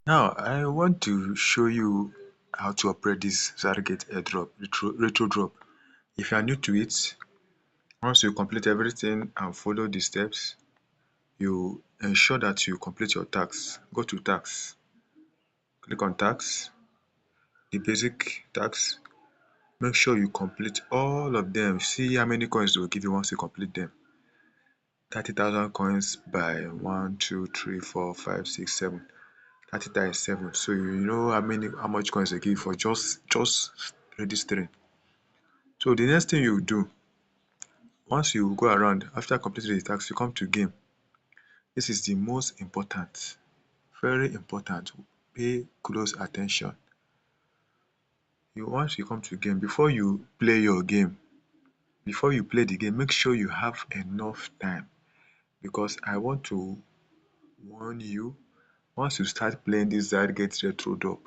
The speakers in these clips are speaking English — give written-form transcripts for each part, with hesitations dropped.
Now, I want to show you how to operate this Zargates Airdrop, retrodrop. If you are new to it, once you complete everything and follow the steps, you ensure that you complete your tasks. Go to tasks, click on tasks, the basic tasks. Make sure you complete all of them. See how many coins they will give you once you complete them. 30,000 coins by 1, 2, 3, 4, 5, 6, 7. 30 times 7. So you know how much coins they give you for just registering. So the next thing you do, once you go around after completing the task, you come to game. This is the most important, very important. Pay close attention. Once you come to game, before you play your game, before you play the game, make sure you have enough time, because I want to warn you, once you start playing this Zargates Retrodrop,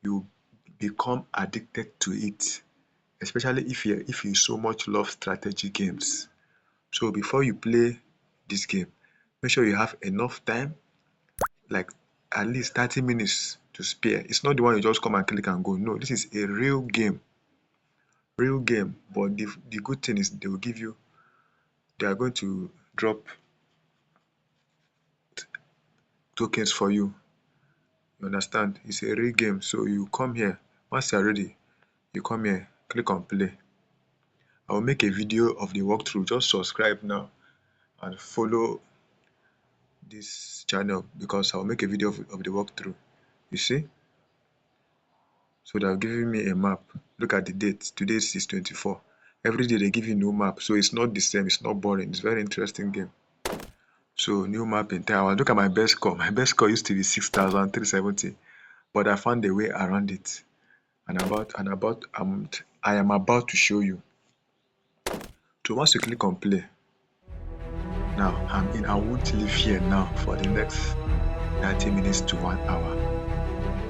you become addicted to it, especially if you so much love strategy games. So before you play this game, make sure you have enough time, like at least 30 minutes to spare. It's not the one you just come and click and go. No, this is a real game. Real game. But the good thing is they are going to drop tokens for you. You understand? It's a real game. So you come here. Once you're ready, you come here, click on play. I will make a video of the walkthrough. Just subscribe now and follow this channel, because I'll make a video of the walkthrough. You see? So they're giving me a map. Look at the date. Today is 24. Every day they give you new map. So it's not the same. It's not boring. It's a very interesting game. So new map in Taiwan. Look at my best score. My best score used to be 6,370. But I found a way around it. I am about to show you. So once you click on play, now I won't leave here now for the next 90 minutes to 1 hour.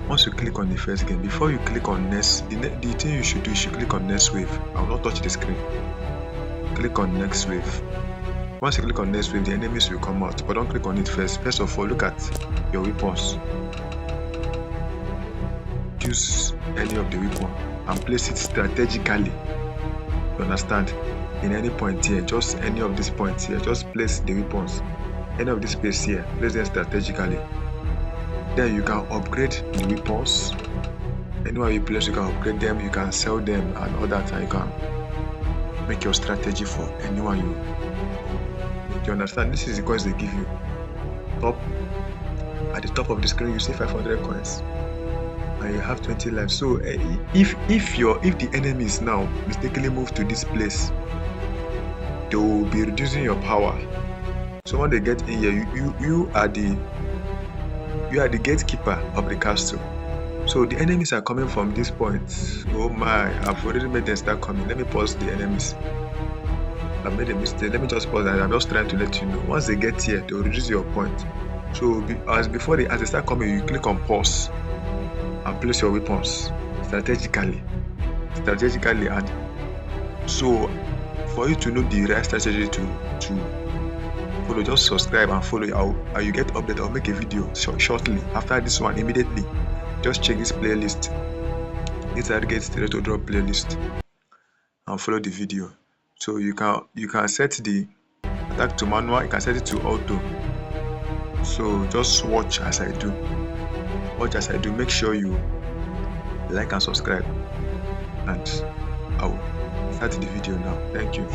Once you click on the first game, before you click on next, the thing you should do, you should click on next wave. I will not touch the screen. Click on next wave. Once you click on next wave, the enemies will come out, but don't click on it first. First of all, look at your weapons. Choose any of the weapon and place it strategically. You understand? In any point here, just any of these points here, just place the weapons. Any of this space here, place them strategically. Then you can upgrade the weapons. Anywhere you place, you can upgrade them, you can sell them and all that, and you can make your strategy for anyone you understand. This is the coins they give you. At the top of the screen, you see 500 coins. And you have 20 lives. So if the enemies now mistakenly move to this place, they will be reducing your power. So when they get in here, you are the gatekeeper of the castle. So the enemies are coming from this point. Oh my, I've already made them start coming. Let me pause the enemies. I made a mistake. Let me just pause that. I'm just trying to let you know. Once they get here, they will reduce your point. So as they start coming, you click on pause and place your weapons strategically. And so for you to know the right strategy to follow, just subscribe and follow. You get update. I'll make a video shortly after this one. Immediately just check this playlist, this Zargates Airdrop playlist, and follow the video. So you can set the attack to manual, you can set it to auto. So just watch as I do. Make sure you like and subscribe, and I'll start the video now. Thank you.